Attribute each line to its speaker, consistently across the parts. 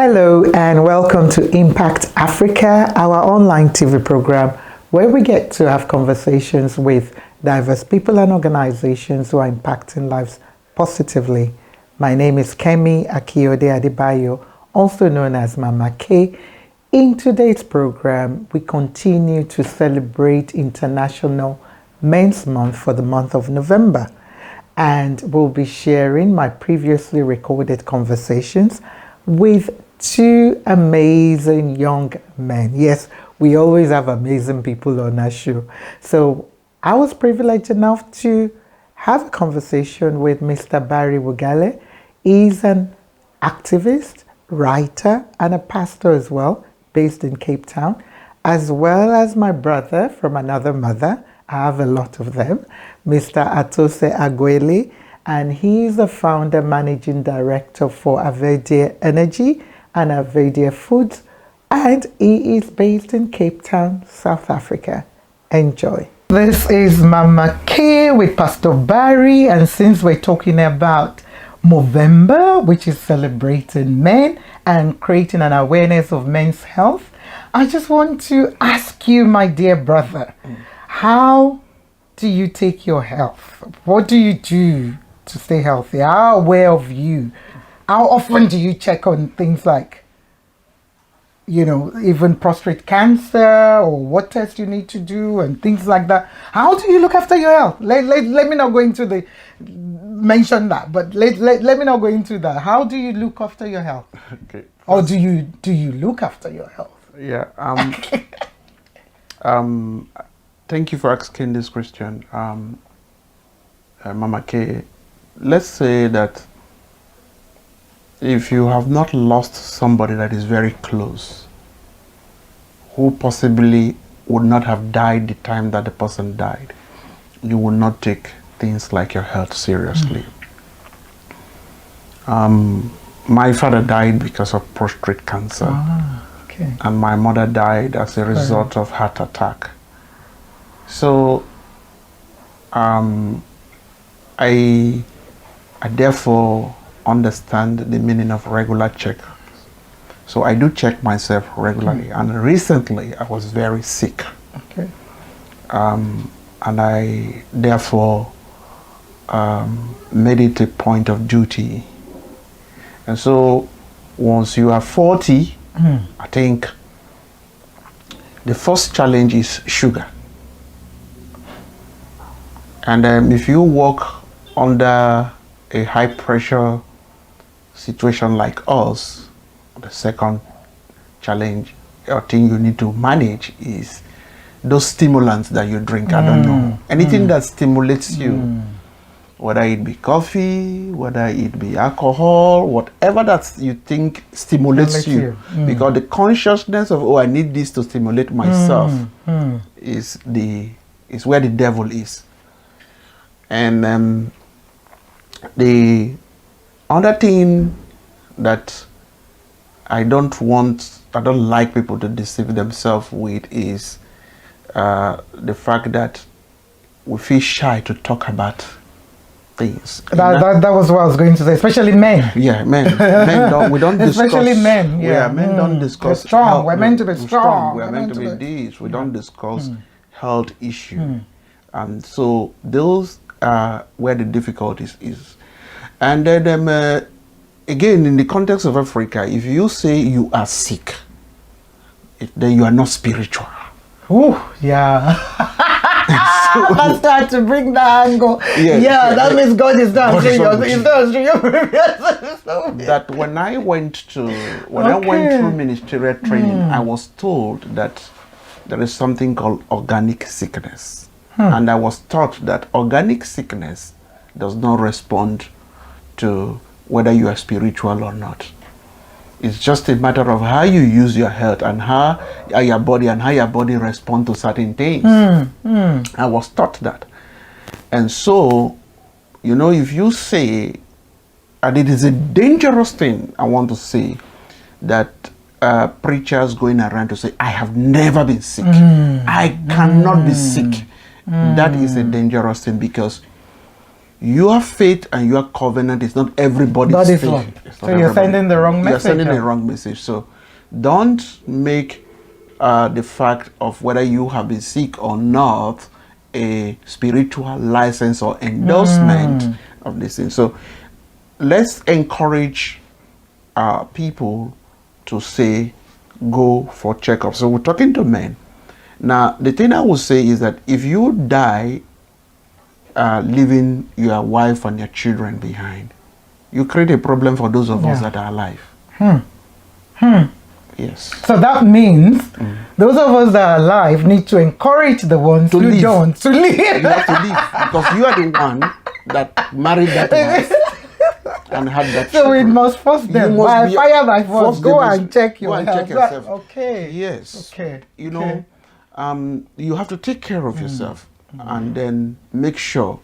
Speaker 1: Hello and welcome to Impact Africa, our online TV program where we get to have conversations with diverse people and organizations who are impacting lives positively. My name is Kemi Akiyode Adebayo, also known as Mama K. In today's program, we continue to celebrate International Men's Month for the month of November, and we'll be sharing my previously recorded conversations with two amazing young men. Yes, we always have amazing people on our show. So I was privileged enough to have a conversation with Mr. Barry Wugale. He's an activist, writer, and a pastor as well, based in Cape Town, as well as my brother from another mother. I have a lot of them, Mr. Atose Aguele, and he's the founder, managing director for Avedia Energy and Avedia Foods, and he is based in Cape Town, South Africa. Enjoy. This is Mama K with Pastor Barry, and since we're talking about Movember, which is celebrating men and creating an awareness of men's health, I just want to ask you, my dear brother, how do you take your health? What do you do to stay healthy? How aware of you? How often do you check on things like, even prostate cancer, or what test you need to do and things like that? How do you look after your health? Let me not go into mention that, but let me not go into that. How do you look after your health?
Speaker 2: Okay.
Speaker 1: Or do you look after your health?
Speaker 2: Yeah. Thank you for asking this question, Mama K. Let's say that if you have not lost somebody that is very close, who possibly would not have died the time that the person died, you will not take things like your health seriously. My father died because of prostate cancer,
Speaker 1: Okay.
Speaker 2: and my mother died as a result of heart attack. So I therefore understand the meaning of regular check. So I do check myself regularly, and recently I was very sick.
Speaker 1: Okay.
Speaker 2: And I therefore made it a point of duty. And so once you are 40, I think the first challenge is sugar. And if you work under a high pressure situation like us, the second challenge or thing you need to manage is those stimulants that you drink. I don't know. Anything that stimulates you, whether it be coffee, whether it be alcohol, whatever that you think stimulates you. Because the consciousness of, I need this to stimulate myself is where the devil is. And the other thing that I don't like people to deceive themselves with is the fact that we feel shy to talk about things.
Speaker 1: That was what I was going to say, especially men.
Speaker 2: Yeah, men we don't discuss.
Speaker 1: Especially men, yeah.
Speaker 2: Men don't discuss.
Speaker 1: We're strong. We're meant to be strong.
Speaker 2: We're meant to be this. We don't discuss health issue. And so those are where the difficulties is. And then again, in the context of Africa, if you say you are sick, then you are not spiritual.
Speaker 1: Oh, yeah. I start to bring that angle. That means God is not answering your previous.
Speaker 2: That when I went through ministerial training, I was told that there is something called organic sickness. And I was taught that organic sickness does not respond to whether you are spiritual or not. It's just a matter of how you use your health and how your body responds to certain things. I was taught that. And so, if you say, and it is a dangerous thing, I want to say, that preachers going around to say, I have never been sick. I cannot be sick. That is a dangerous thing, because your faith and your covenant is not everybody's
Speaker 1: That is
Speaker 2: faith.
Speaker 1: one.
Speaker 2: It's
Speaker 1: So
Speaker 2: not
Speaker 1: you're
Speaker 2: everybody.
Speaker 1: sending the wrong message.
Speaker 2: You're sending
Speaker 1: now.
Speaker 2: the wrong message. So don't make the fact of whether you have been sick or not a spiritual license or endorsement of this thing. So let's encourage people to say, go for checkup. So we're talking to men. Now, the thing I would say is that if you die leaving your wife and your children behind, you create a problem for those of us that are alive. Yes.
Speaker 1: So that means those of us that are alive need to encourage the ones who
Speaker 2: leave.
Speaker 1: don't to leave.
Speaker 2: You have to leave because you are the one that married that wife and had that
Speaker 1: So we
Speaker 2: children.
Speaker 1: must force them.
Speaker 2: You must be-
Speaker 1: Fire by force. Go
Speaker 2: them
Speaker 1: and check your
Speaker 2: Go and
Speaker 1: health.
Speaker 2: check yourself.
Speaker 1: Okay.
Speaker 2: Yes.
Speaker 1: Okay.
Speaker 2: You know, you have to take care of yourself and then make sure.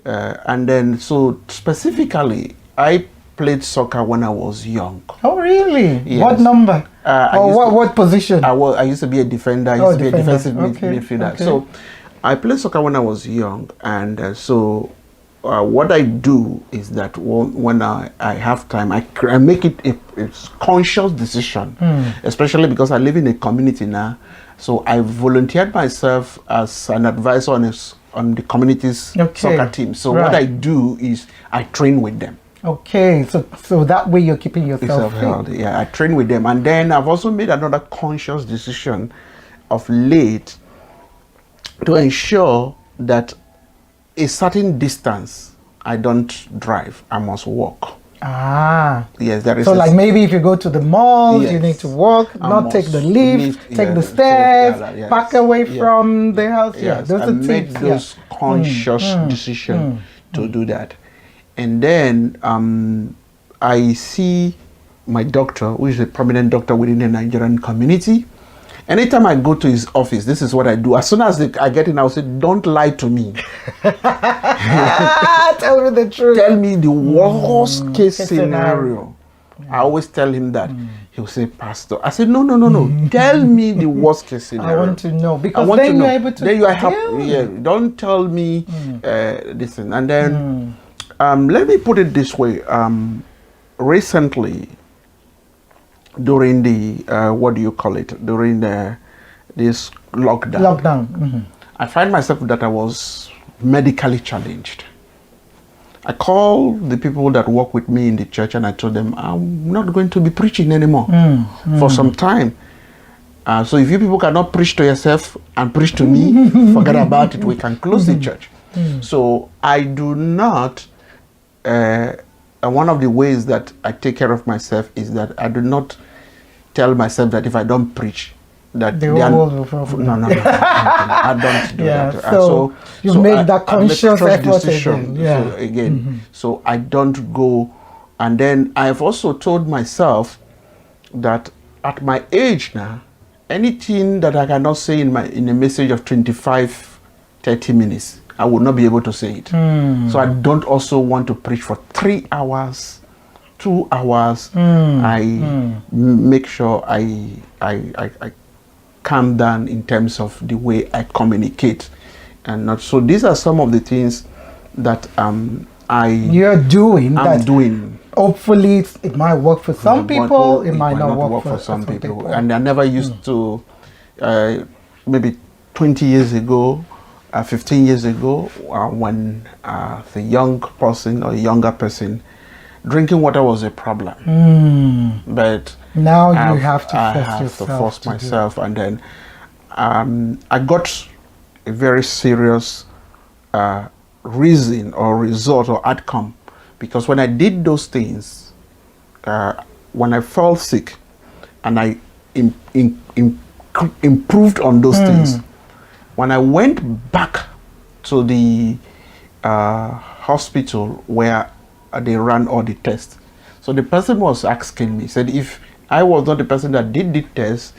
Speaker 2: And then, so specifically, I played soccer when I was young.
Speaker 1: Oh, really?
Speaker 2: Yes.
Speaker 1: What number?
Speaker 2: I
Speaker 1: Or
Speaker 2: used to-
Speaker 1: what position?
Speaker 2: I used to be a defender. I used to be a
Speaker 1: defender.
Speaker 2: defensive
Speaker 1: Okay,
Speaker 2: midfielder.
Speaker 1: okay.
Speaker 2: So I played soccer when I was young, and what I do is that when I have time, I make it a conscious decision, especially because I live in a community now. So I volunteered myself as an advisor on the community's soccer team. So what I do is I train with them.
Speaker 1: Okay, so that way you're keeping yourself fit.
Speaker 2: Healthy. Yeah, I train with them, and then I've also made another conscious decision of late to ensure that a certain distance I don't drive, I must walk.
Speaker 1: Ah.
Speaker 2: Yes, there is.
Speaker 1: So like maybe if you go to the mall, you need to walk,
Speaker 2: I
Speaker 1: not take
Speaker 2: must
Speaker 1: the lift, take the
Speaker 2: so,
Speaker 1: stairs,
Speaker 2: yes.
Speaker 1: back away from the house.
Speaker 2: Yes,
Speaker 1: those
Speaker 2: I
Speaker 1: are
Speaker 2: made
Speaker 1: tips.
Speaker 2: those conscious decisions to do that. And then I see my doctor, who is a prominent doctor within the Nigerian community. Anytime I go to his office, this is what I do. As soon as I get in, I'll say, don't lie to me.
Speaker 1: Tell me the truth.
Speaker 2: Tell me the worst case scenario. I always tell him that. He'll say, Pastor. I said, no. Tell me the worst case scenario.
Speaker 1: I want to know, because
Speaker 2: then
Speaker 1: then you're able to.
Speaker 2: Then you are happy. Yeah, don't tell me this thing. And then let me put it this way. Recently, during the what do you call it? During this lockdown. I find myself that I was medically challenged. I called the people that work with me in the church and I told them I'm not going to be preaching anymore for some time. So if you people cannot preach to yourself and preach to me, forget about it. We can close the church. So I do not. One of the ways that I take care of myself is that I do not tell myself that if I don't preach, that
Speaker 1: the whole world will fall.
Speaker 2: No, I don't do that.
Speaker 1: So you make that conscious effort
Speaker 2: decision.
Speaker 1: again.
Speaker 2: So I don't go. And then I've also told myself that at my age now, anything that I cannot say in a message of 25, 30 minutes, I would not be able to say it. So I don't also want to preach for 3 hours, 2 hours. I make sure I calm down in terms of the way I communicate, and not. So these are some of the things that
Speaker 1: you're doing.
Speaker 2: I'm doing.
Speaker 1: Hopefully, it might work for some people. It might not work for some people.
Speaker 2: And I never used to. Maybe 20 years ago, 15 years ago, when the young person or younger person, drinking water was a problem. But
Speaker 1: now you have to
Speaker 2: I
Speaker 1: force
Speaker 2: have
Speaker 1: yourself
Speaker 2: to force myself, and then I got a very serious reason or result or outcome, because when I did those things, when I fell sick, and I improved on those things, when I went back to the hospital where they ran all the tests, so the person was asking me, said if I was not the person that did the test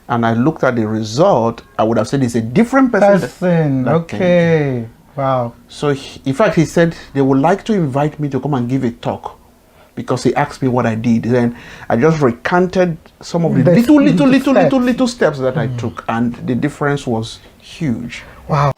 Speaker 2: and I looked at the result, I would have said it's a different person.
Speaker 1: Okay. Wow.
Speaker 2: So in fact, he said they would like to invite me to come and give a talk, because he asked me what I did. Then I just recanted some of the little steps that I took, and the difference was huge.
Speaker 1: Wow.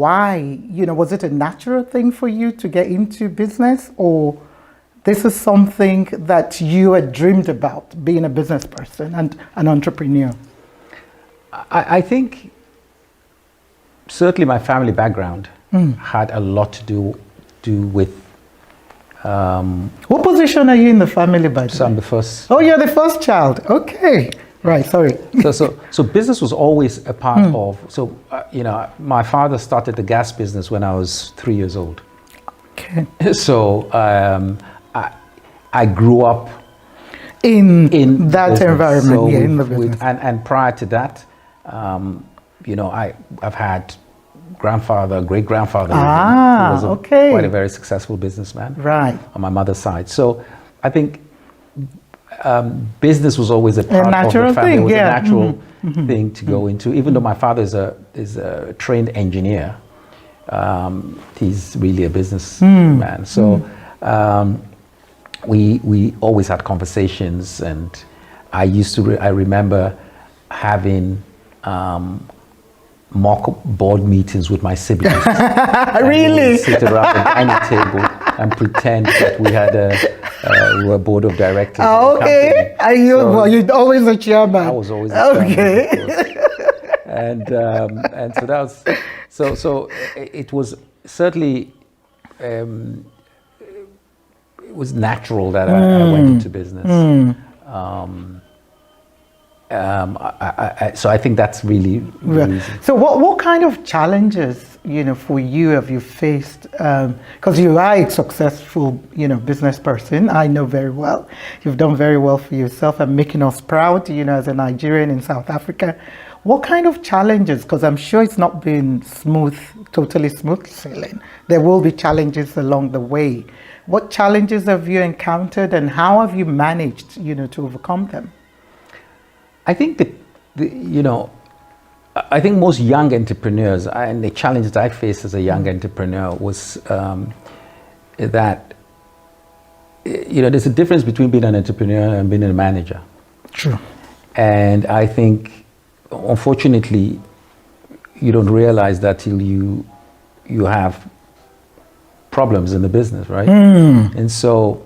Speaker 1: why, was it a natural thing for you to get into business, or this is something that you had dreamed about, being a business person and an entrepreneur?
Speaker 3: I think certainly my family background had a lot to do with.
Speaker 1: What position are you in the family, by the way?
Speaker 3: So I'm the first.
Speaker 1: Oh, you're the first child. Okay. Right, sorry.
Speaker 3: So business was always a part of, my father started the gas business when I was 3 years old.
Speaker 1: Okay.
Speaker 3: So I grew up
Speaker 1: in that
Speaker 3: business.
Speaker 1: environment,
Speaker 3: so
Speaker 1: in the business.
Speaker 3: And prior to that, I've had grandfather, great grandfather. He was quite a very successful businessman.
Speaker 1: Right.
Speaker 3: On my mother's side. So I think business was always a part of the family. It was a natural thing to go into. Even though my father is a trained engineer, he's really a businessman. So we always had conversations, and I remember having mock board meetings with my siblings.
Speaker 1: Really?
Speaker 3: Sit around the dining table and pretend that we had we were board of directors.
Speaker 1: Oh, okay. Are you? So, well, you're always a chairman.
Speaker 3: I was always a chairman. And so that was so it was certainly it was natural that I went into business. So I think that's really the reason.
Speaker 1: So what kind of challenges, for you have you faced? Because you are a successful, business person. I know very well. You've done very well for yourself and making us proud, as a Nigerian in South Africa. What kind of challenges? Because I'm sure it's not been totally smooth sailing. There will be challenges along the way. What challenges have you encountered, and how have you managed, to overcome them?
Speaker 3: I think I think most young entrepreneurs, and the challenge that I faced as a young entrepreneur was that there's a difference between being an entrepreneur and being a manager.
Speaker 1: True.
Speaker 3: And I think, unfortunately, you don't realize that till you have problems in the business, right? And so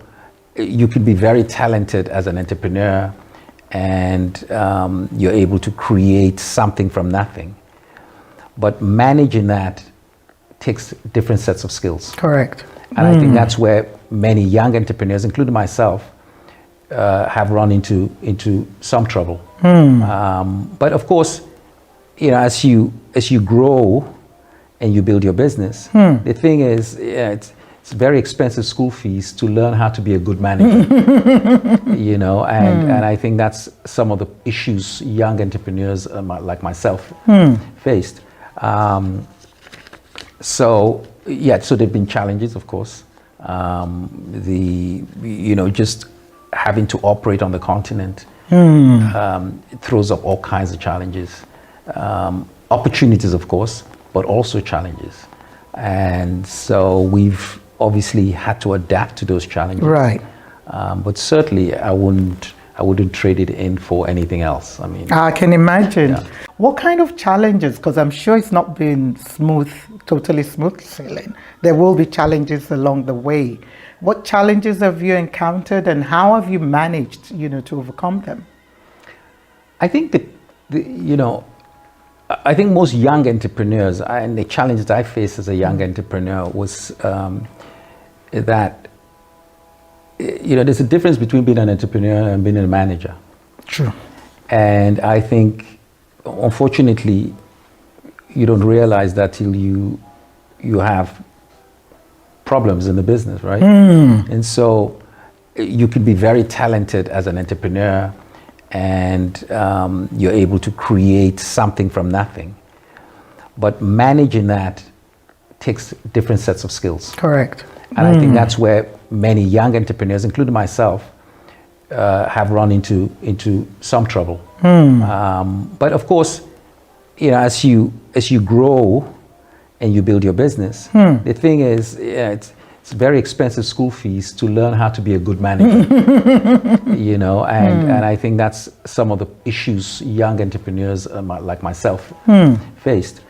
Speaker 3: you could be very talented as an entrepreneur, and you're able to create something from nothing. But managing that takes different sets of skills.
Speaker 1: Correct.
Speaker 3: And I think that's where many young entrepreneurs, including myself, have run into some trouble. But of course, as you grow and you build your business, the thing is, it's very expensive school fees to learn how to be a good manager. And I think that's some of the issues young entrepreneurs like myself faced. So there've been challenges, of course. Just having to operate on the continent it throws up all kinds of challenges, opportunities, of course, but also challenges. And so we've obviously had to adapt to those challenges.
Speaker 1: Right.
Speaker 3: But certainly I wouldn't trade it in for anything else. I mean,
Speaker 1: I can imagine.
Speaker 3: Yeah.
Speaker 1: What kind of challenges? Because I'm sure it's not been totally smooth sailing. There will be challenges along the way. What challenges have you encountered, and how have you managed, to overcome them? I
Speaker 3: think I think most young entrepreneurs, and the challenge that I faced as a young entrepreneur was that there's a difference between being an entrepreneur and being a manager.
Speaker 1: True.
Speaker 3: And I think, unfortunately, you don't realize that till you have problems in the business, right? And so you could be very talented as an entrepreneur, and you're able to create something from nothing. But managing that takes different sets of skills.
Speaker 1: Correct.
Speaker 3: And I think that's where many young entrepreneurs, including myself, have run into some trouble. But of course, as you grow and you build your business, the thing is, it's very expensive school fees to learn how to be a good manager. And I think that's some of the issues young entrepreneurs like myself faced.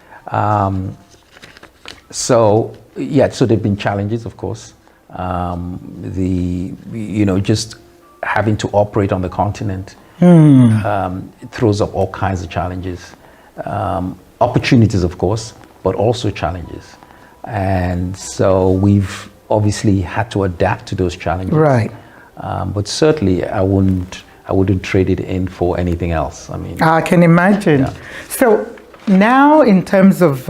Speaker 3: So there've been challenges, of course. Just having to operate on the continent throws up all kinds of challenges, opportunities, of course, but also challenges. And so we've obviously had to adapt to those challenges.
Speaker 1: Right.
Speaker 3: But certainly, I wouldn't trade it in for anything else. I mean,
Speaker 1: I can imagine.
Speaker 3: Yeah.
Speaker 1: So now, in terms of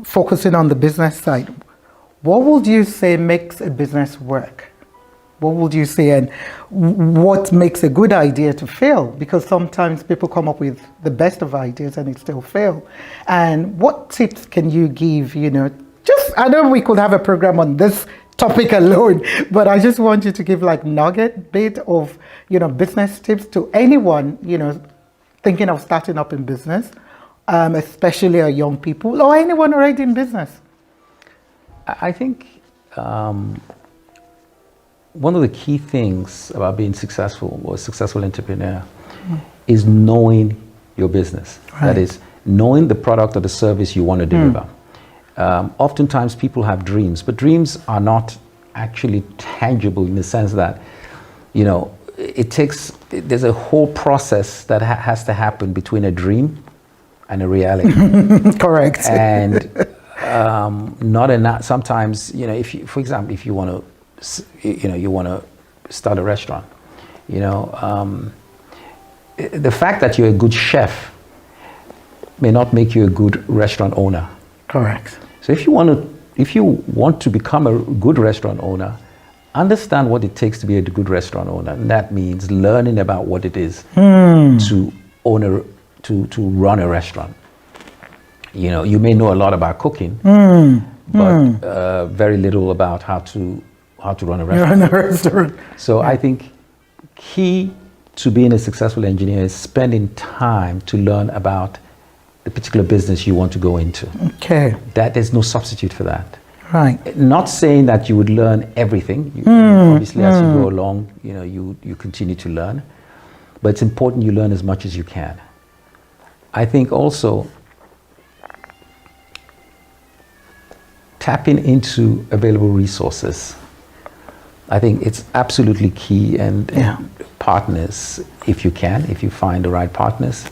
Speaker 1: focusing on the business side, what would you say makes a business work? What would you say, and what makes a good idea to fail? Because sometimes people come up with the best of ideas and it still fail. And what tips can you give, I know we could have a program on this topic alone, but I just want you to give like nugget bit of, business tips to anyone, thinking of starting up in business, especially our young people or anyone already in business.
Speaker 3: I think one of the key things about being successful or a successful entrepreneur is knowing your business. Right. That is, knowing the product or the service you want to deliver. Oftentimes people have dreams, but dreams are not actually tangible in the sense that, there's a whole process that has to happen between a dream and a reality.
Speaker 1: Correct.
Speaker 3: And not enough. Sometimes, for example, if you want to start a restaurant, the fact that you're a good chef may not make you a good restaurant owner.
Speaker 1: Correct.
Speaker 3: So if you want to become a good restaurant owner, understand what it takes to be a good restaurant owner. And that means learning about what it is to run a restaurant. You may know a lot about cooking, but very little about how to run a restaurant. So I think key to being a successful engineer is spending time to learn about the particular business you want to go into.
Speaker 1: Okay.
Speaker 3: There's no substitute for that.
Speaker 1: Right.
Speaker 3: Not saying that you would learn everything. Obviously, as you go along, you continue to learn. But it's important you learn as much as you can. I think also tapping into available resources. I think it's absolutely key, and partners, if you find the right partners.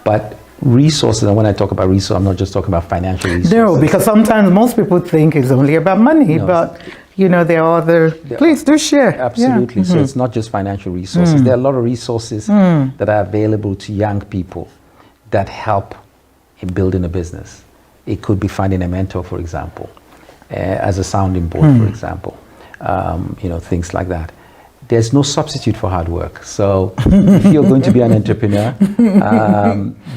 Speaker 3: But resources, and when I talk about resources, I'm not just talking about financial resources.
Speaker 1: No, because sometimes most people think it's only about money, but there are other. Please do share.
Speaker 3: Absolutely. So it's not just financial resources. There are a lot of resources that are available to young people that help in building a business. It could be finding a mentor, for example, as a sounding board, for example, things like that. There's no substitute for hard work. So if you're going to be an entrepreneur,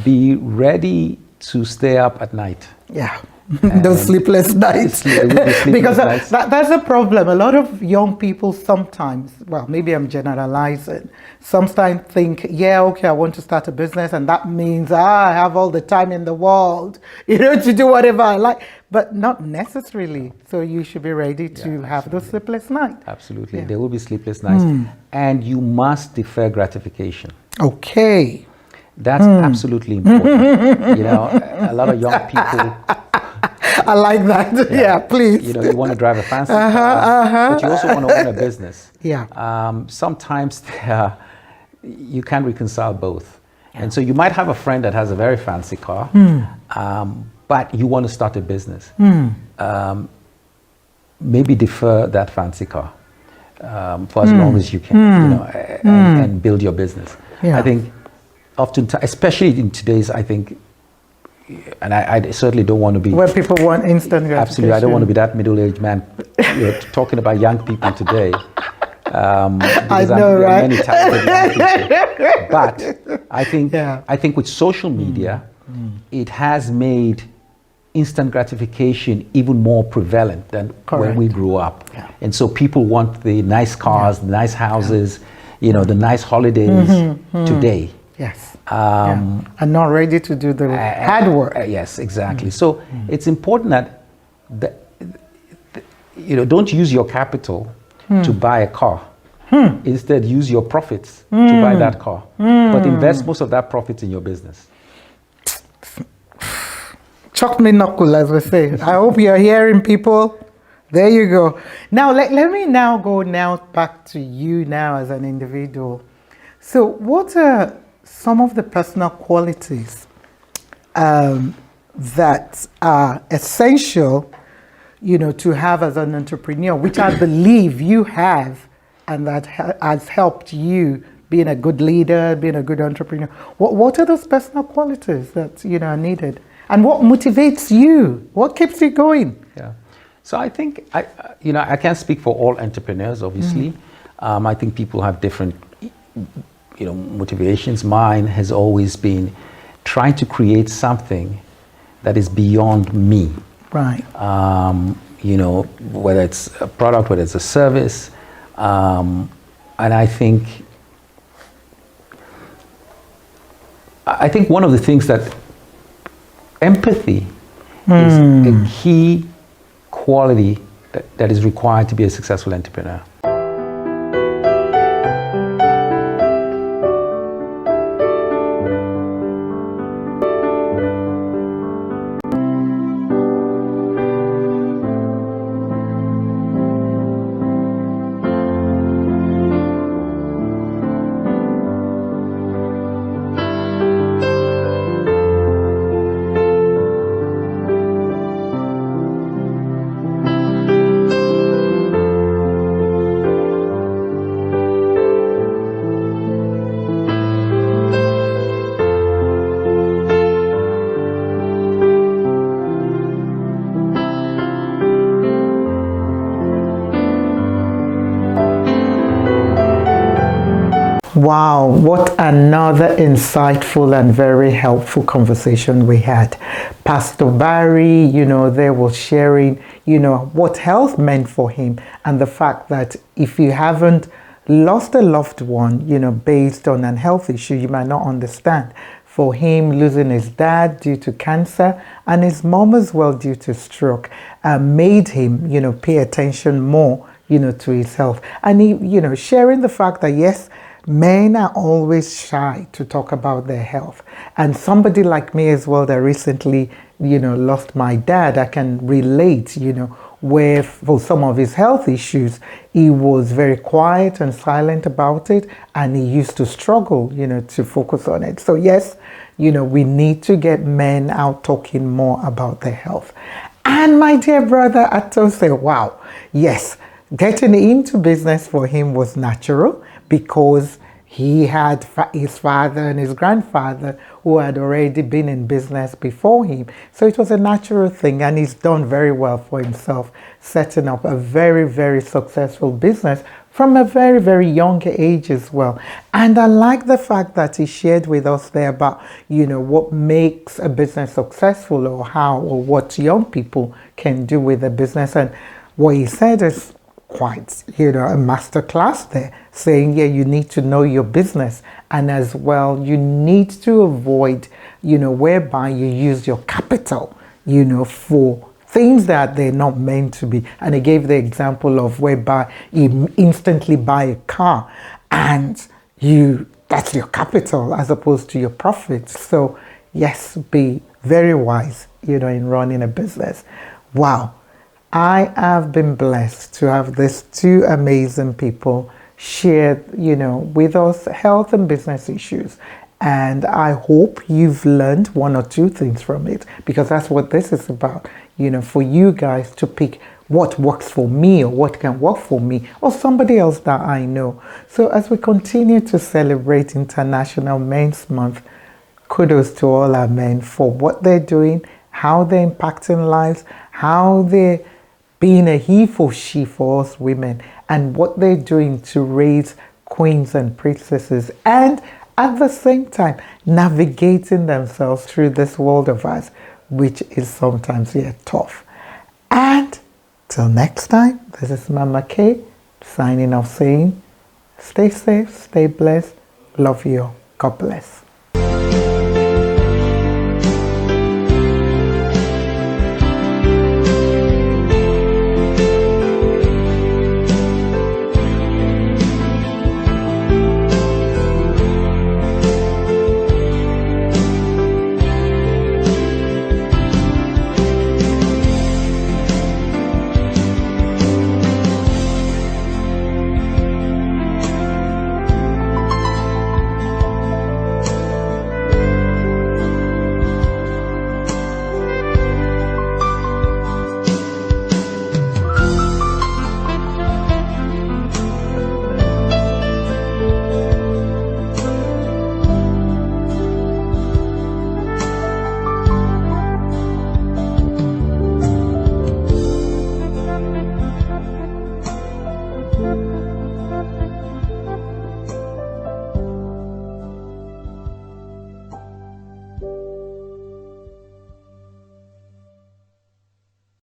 Speaker 3: be ready to stay up at night.
Speaker 1: Yeah. Those sleepless nights. Because that's a problem. A lot of young people sometimes, well, maybe I'm generalizing, sometimes think, I want to start a business, and that means I have all the time in the world, to do whatever I like. But not necessarily. So you should be ready to have those sleepless nights.
Speaker 3: Absolutely. There will be sleepless nights. And you must defer gratification.
Speaker 1: Okay.
Speaker 3: That's absolutely important. A lot of young people...
Speaker 1: I like that. Yeah, please.
Speaker 3: You want to drive a fancy car, but you also want to own a business.
Speaker 1: Yeah.
Speaker 3: Sometimes you can't reconcile both. Yeah. And so you might have a friend that has a very fancy car, but you want to start a business. Maybe defer that fancy car for as long as you can, and build your business. Yeah. I think often, especially in today's, and I certainly don't want to be...
Speaker 1: Where people want instant gratification.
Speaker 3: Absolutely, I don't want to be that middle-aged man talking about young people today.
Speaker 1: I know, right?
Speaker 3: Many talented young people. But I think with social media, it has made instant gratification even more prevalent than when we grew up. Yeah. And so people want the nice cars, the nice houses, the nice holidays today.
Speaker 1: Yes. And not ready to do the hard work.
Speaker 3: Yes, exactly. So it's important that don't use your capital to buy a car. Instead, use your profits to buy that car. But invest most of that profits in your business.
Speaker 1: Chuck me knuckle, as we say. I hope you're hearing, people. There you go. Now, let me now go back to you now as an individual. So what are some of the personal qualities that are essential, to have as an entrepreneur, which I believe you have, and that has helped you being a good leader, being a good entrepreneur? What are those personal qualities that, are needed? And what motivates you? What keeps you going?
Speaker 3: Yeah. So I think, I can't speak for all entrepreneurs, obviously. I think people have different, motivations. Mine has always been trying to create something that is beyond me.
Speaker 1: Right.
Speaker 3: Whether it's a product, whether it's a service. And I think one of the things that empathy is a key quality that is required to be a successful entrepreneur.
Speaker 1: Wow, what another insightful and very helpful conversation we had. Pastor Barry, they were sharing, what health meant for him, and the fact that if you haven't lost a loved one, based on an health issue, you might not understand. For him, losing his dad due to cancer and his mom as well due to stroke made him, pay attention more, to his health. And he, sharing the fact that yes, men are always shy to talk about their health. And somebody like me as well that recently, lost my dad, I can relate, where for some of his health issues, he was very quiet and silent about it, and he used to struggle, to focus on it. So yes, we need to get men out talking more about their health. And my dear brother Atose, wow, yes, getting into business for him was natural because he had his father and his grandfather who had already been in business before him. So it was a natural thing, and he's done very well for himself, setting up a very, very successful business from a very, very young age as well. And I like the fact that he shared with us there about, what makes a business successful, or how or what young people can do with a business. And what he said is quite, a master class there, saying, yeah, you need to know your business, and as well, you need to avoid, whereby you use your capital, for things that they're not meant to be. And he gave the example of whereby you instantly buy a car and that's your capital as opposed to your profits. So yes, be very wise, in running a business. Wow. I have been blessed to have these two amazing people share, with us health and business issues. And I hope you've learned one or two things from it, because that's what this is about, for you guys to pick what works for me, or what can work for me or somebody else that I know. So as we continue to celebrate International Men's Month, kudos to all our men for what they're doing, how they're impacting lives, how they're being a he for she for us women, and what they're doing to raise queens and princesses, and at the same time navigating themselves through this world of ours, which is sometimes tough. And till next time, this is Mama K signing off, saying stay safe, stay blessed, love you all. God bless.